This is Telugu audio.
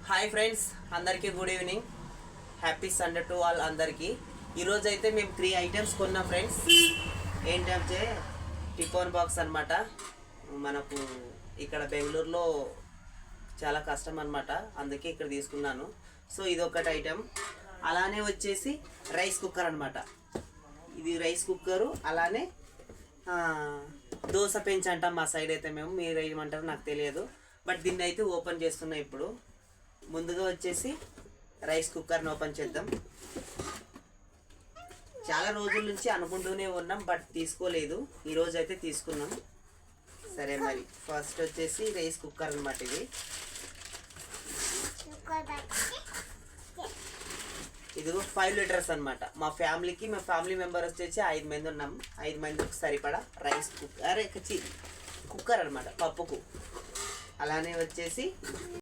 హాయ్ ఫ్రెండ్స్, అందరికీ good evening. Happy Sunday to all అందరికీ. ఈరోజు అయితే మేము 3 ఐటమ్స్ కొన్నాం ఫ్రెండ్స్. ఏంటంటే టిఫిన్ బాక్స్ అనమాట. మనకు ఇక్కడ బెంగళూరులో చాలా కష్టం అనమాట, అందుకే ఇక్కడ తీసుకున్నాను. సో ఇది ఒకటి ఐటమ్. అలానే వచ్చేసి రైస్ కుక్కర్ అనమాట. ఇది రైస్ కుక్కరు. అలానే దోశ పెంచ్ అంటాం మా సైడ్ అయితే, మేము మీరు ఏమంటారో నాకు తెలియదు. బట్ దీన్ని అయితే ఓపెన్ చేస్తున్నా ఇప్పుడు. ముందుగా వచ్చేసి రైస్ కుక్కర్ని ఓపెన్ చేద్దాం. చాలా రోజుల నుంచి అనుకుంటూనే ఉన్నాం, బట్ తీసుకోలేదు. ఈరోజు అయితే తీసుకున్నాం. సరే మరి ఫస్ట్ వచ్చేసి రైస్ కుక్కర్ అనమాట. ఇది 5 లీటర్స్ అనమాట. మా ఫ్యామిలీ మెంబర్ వచ్చేసి 5 మంది ఉన్నాం. 5 మందికి సరిపడా రైస్ కుక్కర్ అనమాట, పప్పుకు. అలానే వచ్చేసి